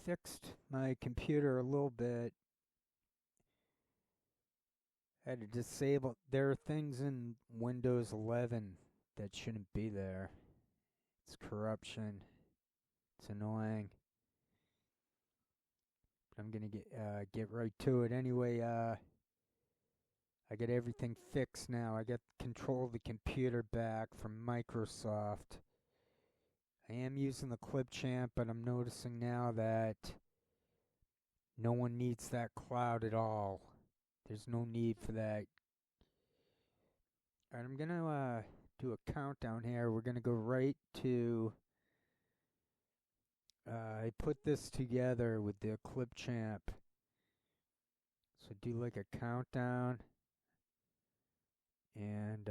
fixed my computer a little bit. I had to disable. There are things in Windows 11 that shouldn't be there. It's corruption. It's annoying. But I'm gonna get right to it anyway. I got everything fixed now. I got control of the computer back from Microsoft. I am using the Clipchamp, but I'm noticing now that no one needs that cloud at all. There's no need for that. Alright, I'm gonna do a countdown here. We're gonna go right to. I put this together with the Clipchamp. So do like a countdown. And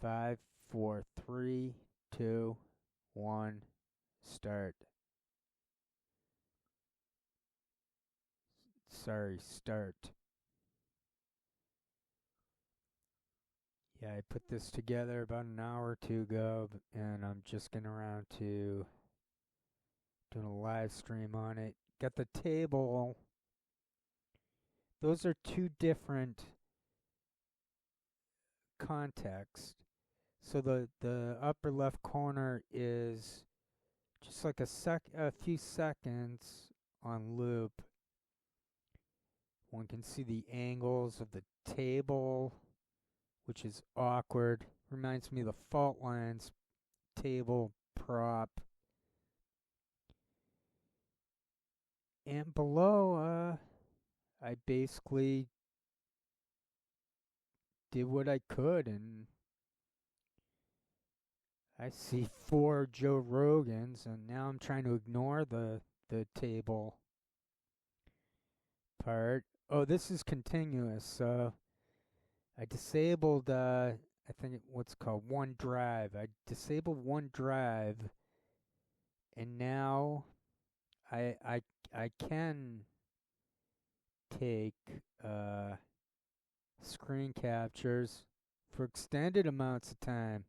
5, 4, 3, 2, 1, start. Sorry, start. Yeah, I put this together about an hour or two ago, and I'm just getting around to doing a live stream on it. Got the table. Those are two different contexts. So the upper left corner is just like a few seconds on loop. One can see the angles of the table, which is awkward. Reminds me of the fault lines table prop. And below, I basically did what I could, and I see 4 Joe Rogans, and now I'm trying to ignore the table part. Oh, this is continuous, so I disabled, I think what's called OneDrive. I disabled OneDrive, and now I I I can take screen captures for extended amounts of time.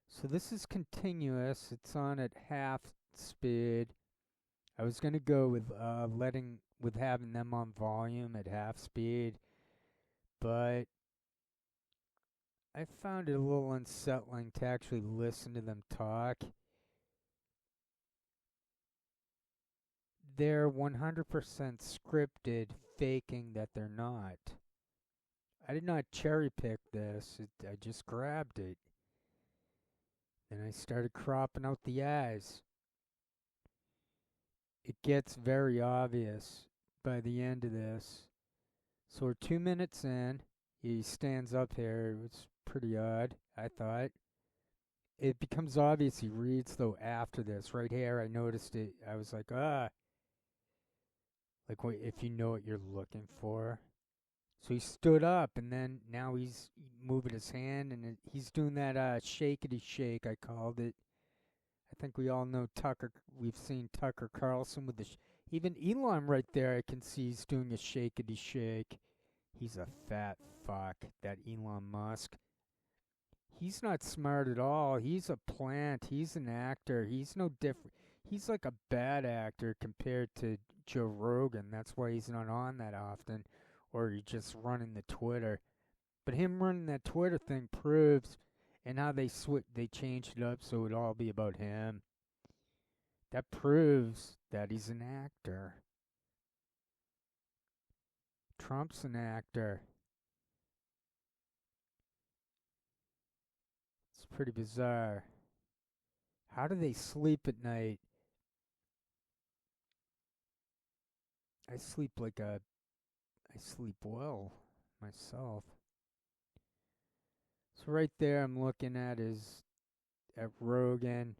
So this is continuous. It's on at half speed. I was gonna go with having them on volume at half speed, but I found it a little unsettling to actually listen to them talk. They're 100% scripted, faking that they're not. I did not cherry pick this. I just grabbed it. Then I started cropping out the eyes. It gets very obvious by the end of this. So we're 2 minutes in. He stands up here. It was pretty odd, I thought. It becomes obvious he reads, though, after this. Right here, I noticed it. I was like, like if you know what you're looking for. So he stood up, and then now he's moving his hand, and he's doing that shakety shake, I called it. I think we all know Tucker. We've seen Tucker Carlson with the. Even Elon right there, I can see he's doing a shakety shake. He's a fat fuck, that Elon Musk. He's not smart at all. He's a plant. He's an actor. He's no different. He's like a bad actor compared to Joe Rogan. That's why he's not on that often, or he's just running the Twitter. But him running that Twitter thing proves, and how they changed it up so it'd all be about him. That proves that he's an actor. Trump's an actor. It's pretty bizarre. How do they sleep at night? I sleep like a. I sleep well myself. So right there, I'm looking at Rogan.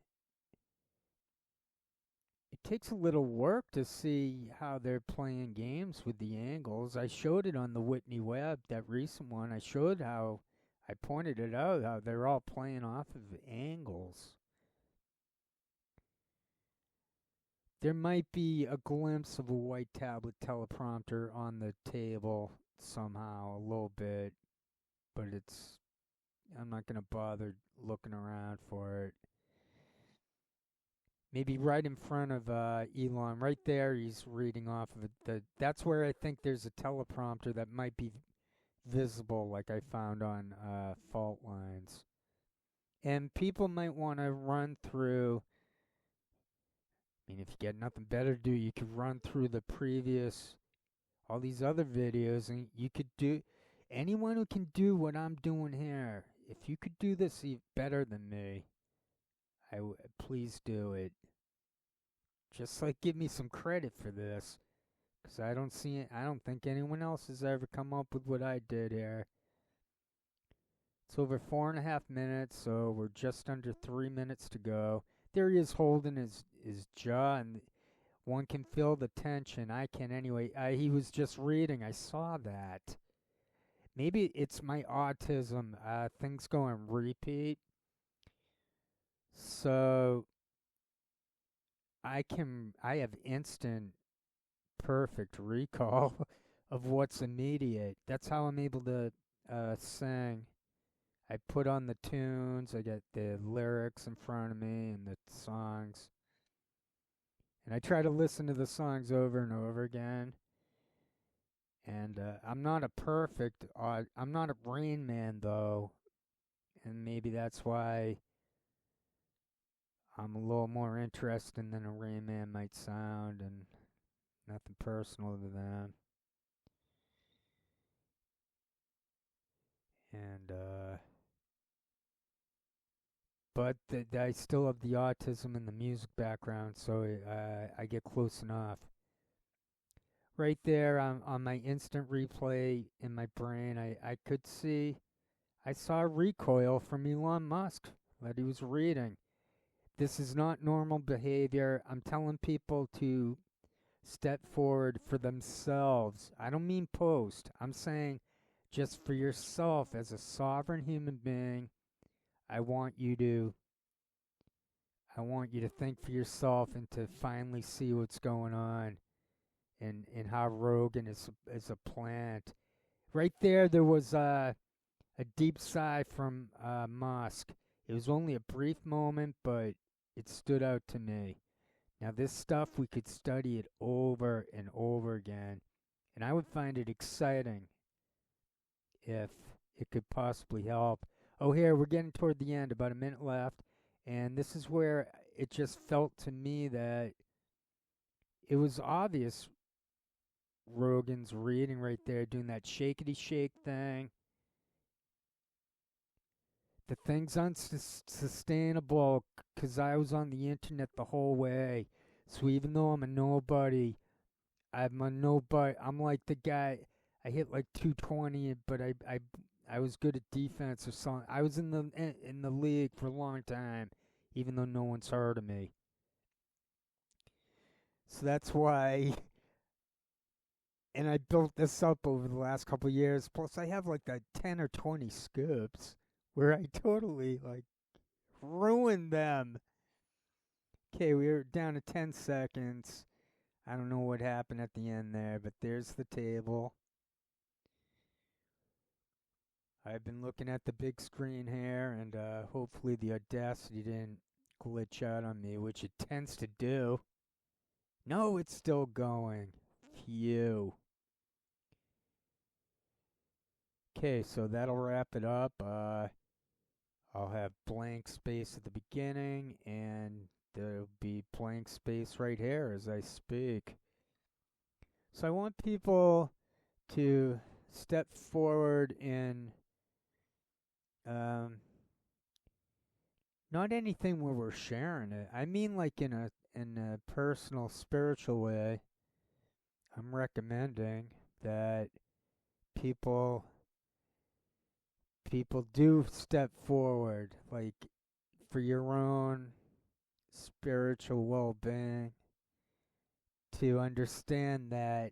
It takes a little work to see how they're playing games with the angles. I showed it on the Whitney Web, that recent one. I showed how I pointed it out how they're all playing off of angles. There might be a glimpse of a white tablet teleprompter on the table somehow, a little bit, but I'm not going to bother looking around for it. maybe right in front of Elon, right there. He's reading off of it. That's where I think there's a teleprompter that might be visible, like I found on fault lines. And people might want to run through. I mean, if you get nothing better to do, you could run through the previous, all these other videos, and you could do. Anyone who can do what I'm doing here, if you could do this better than me, please do it. Just like give me some credit for this, because I don't see it. I don't think anyone else has ever come up with what I did here. It's over 4.5 minutes, so we're just under 3 minutes to go. There he is holding his jaw, and one can feel the tension. I can anyway. He was just reading. I saw that. Maybe it's my autism. Things go on repeat. So I have instant perfect recall of what's immediate. That's how I'm able to sing. I put on the tunes, I get the lyrics in front of me and the songs. And I try to listen to the songs over and over again. And I'm not a perfect, I'm not a Rain Man though. And maybe that's why I'm a little more interesting than a Rain Man might sound, and nothing personal to them. And but I still have the autism and the music background, so I get close enough. Right there on my instant replay in my brain, I could see, I saw a recoil from Elon Musk that he was reading. This is not normal behavior. I'm telling people to step forward for themselves. I don't mean post. I'm saying just for yourself as a sovereign human being. I want you to I want you to think for yourself and to finally see what's going on, and how Rogan is a plant. Right there was a deep sigh from Musk. It was only a brief moment, but it stood out to me. Now, this stuff, we could study it over and over again, and I would find it exciting if it could possibly help. Oh, here, we're getting toward the end, about a minute left, and this is where it just felt to me that it was obvious Rogan's reading right there, doing that shakety shake thing. The thing's unsustainable because I was on the internet the whole way. So even though I'm a nobody, I'm a nobody. I'm like the guy. I hit like 220, but I was good at defense or something. I was in the league for a long time, even though no one's heard of me. So that's why. And I built this up over the last couple of years. Plus, I have like that 10 or 20 scoops where I totally like ruined them. Okay, we were down to 10 seconds. I don't know what happened at the end there, but there's the table. I've been looking at the big screen here, and hopefully the Audacity didn't glitch out on me, which it tends to do. No, it's still going. Phew. Okay, so that'll wrap it up. I'll have blank space at the beginning, and there'll be blank space right here as I speak. So I want people to step forward in um, not anything where we're sharing it. I mean, like in a personal, spiritual way. I'm recommending that people people do step forward, like for your own spiritual well-being, to understand that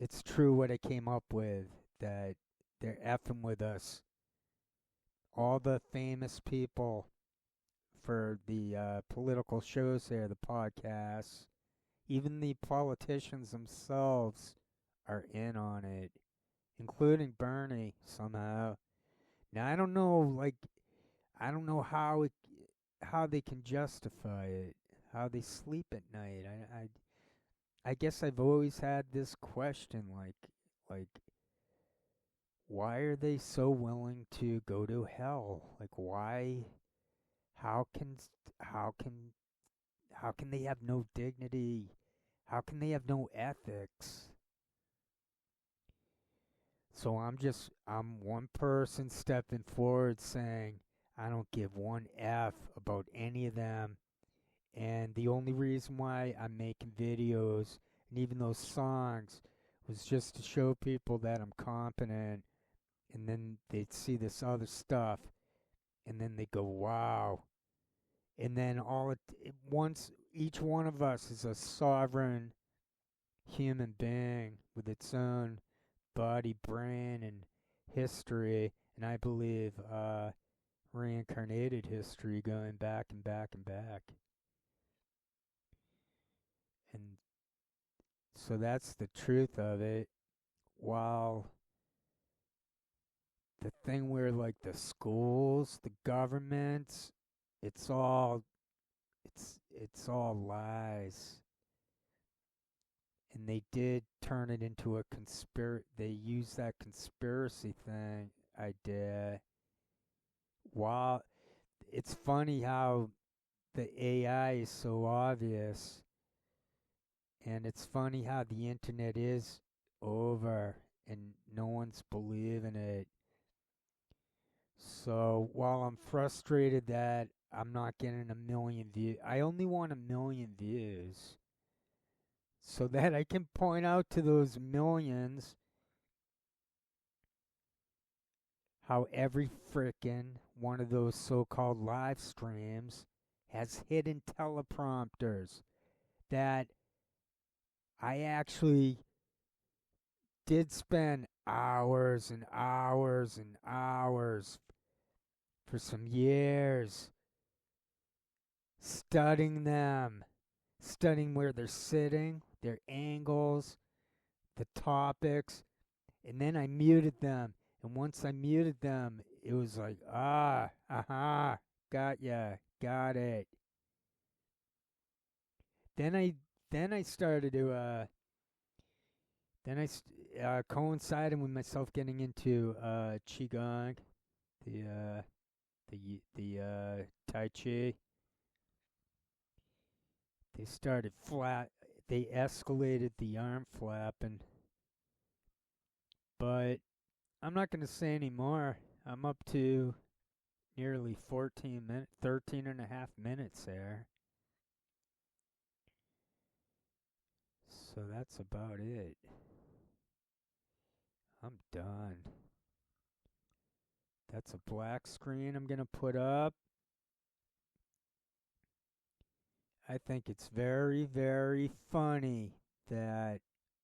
it's true what I came up with, that they're effing with us. All the famous people for the political shows here, the podcasts, even the politicians themselves are in on it, including Bernie somehow. Now I don't know, like I don't know how it. how they can justify it, how they sleep at night. I guess I've always had this question, like, why are they so willing to go to hell? Like, why? How can, how can, how can they have no dignity? How can they have no ethics? So I'm one person stepping forward saying, I don't give one F about any of them. And the only reason why I'm making videos and even those songs was just to show people that I'm competent. And then they'd see this other stuff and then they go, wow. And then once each one of us is a sovereign human being with its own body, brain, and history, and I believe reincarnated history going back and back and back. And so that's the truth of it. While the thing where like the schools, the governments, it's all it's all lies. And they did turn it into a they used that conspiracy thing idea. While it's funny how the AI is so obvious, and it's funny how the internet is over and no one's believing it. So while I'm frustrated that I'm not getting a million views, I only want a million views so that I can point out to those millions how every frickin' one of those so-called live streams has hidden teleprompters that I actually did spend hours and hours and hours for some years studying them, studying where they're sitting, their angles, the topics, and then I muted them. And once I muted them, it was like, aha, got ya, got it. Then I started to coinciding with myself getting into qigong, the tai chi. They started flat. They escalated the arm flapping, but I'm not gonna say any more. I'm up to nearly 14 minutes, 13 and a half minutes there. So that's about it. I'm done. That's a black screen I'm gonna put up. I think it's very, very funny that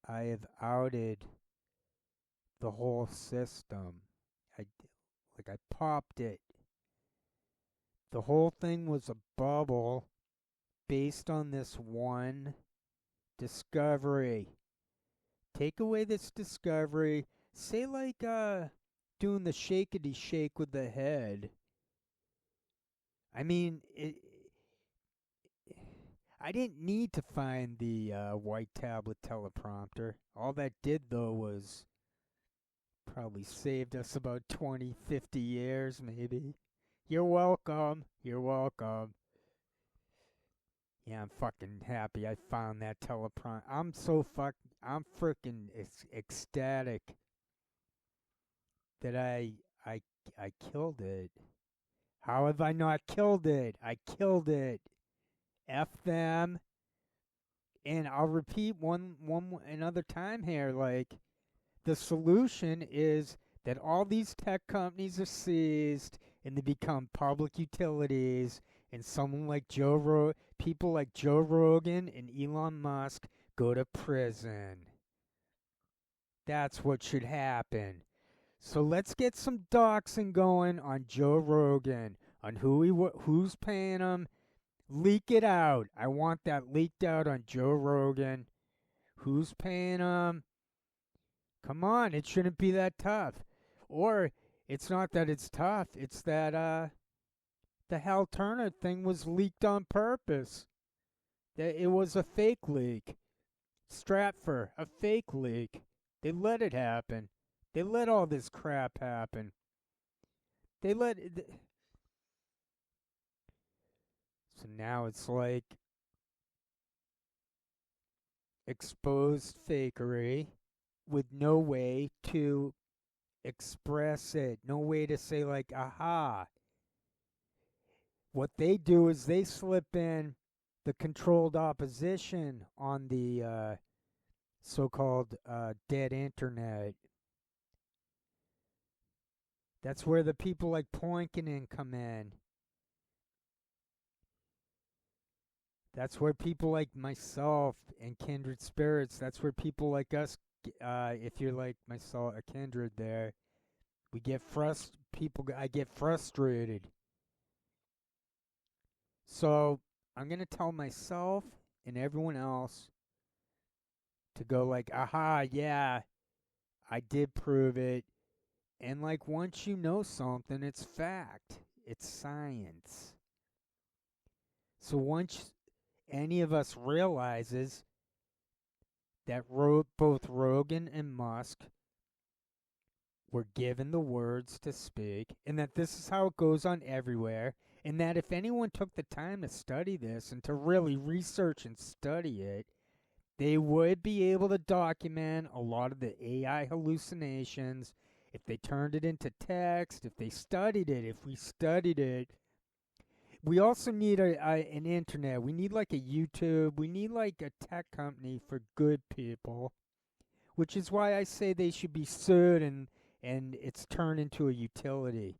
I have outed the whole system. I I popped it. The whole thing was a bubble based on this one discovery. Take away this discovery. Say like doing the shakety shake with the head. I mean, I didn't need to find the white tablet teleprompter. All that did though was probably saved us about 20, 50 years maybe. You're welcome. You're welcome. Yeah, I'm fucking happy I found that teleprompter. I'm freaking ecstatic that I I killed it. How have I not killed it? I killed it. F them. And I'll repeat one another time here. Like, the solution is that all these tech companies are seized and they become public utilities, and people like Joe Rogan and Elon Musk go to prison. That's what should happen. So let's get some doxing going on Joe Rogan, on who's paying him. Leak it out. I want that leaked out on Joe Rogan. Who's paying him? Come on, it shouldn't be that tough. Or it's not that it's tough, it's that The Hal Turner thing was leaked on purpose. It was a fake leak. Stratfor, a fake leak. They let it happen. They let all this crap happen. They let it. So now it's like exposed fakery with no way to express it, no way to say, like, aha. What they do is they slip in the controlled opposition on the so-called dead internet. That's where the people like Poinkinen come in. That's where people like myself and kindred spirits, that's where people like us, if you're like myself, a kindred there, we get I get frustrated. So I'm going to tell myself and everyone else to go like, aha, yeah, I did prove it. And like once you know something, it's fact. It's science. So once any of us realizes that both Rogan and Musk were given the words to speak, and that this is how it goes on everywhere, and that if anyone took the time to study this and to really research and study it, they would be able to document a lot of the AI hallucinations if they turned it into text, if they studied it, if we studied it. We also need an internet. We need like a YouTube. We need like a tech company for good people, which is why I say they should be sued and it's turned into a utility.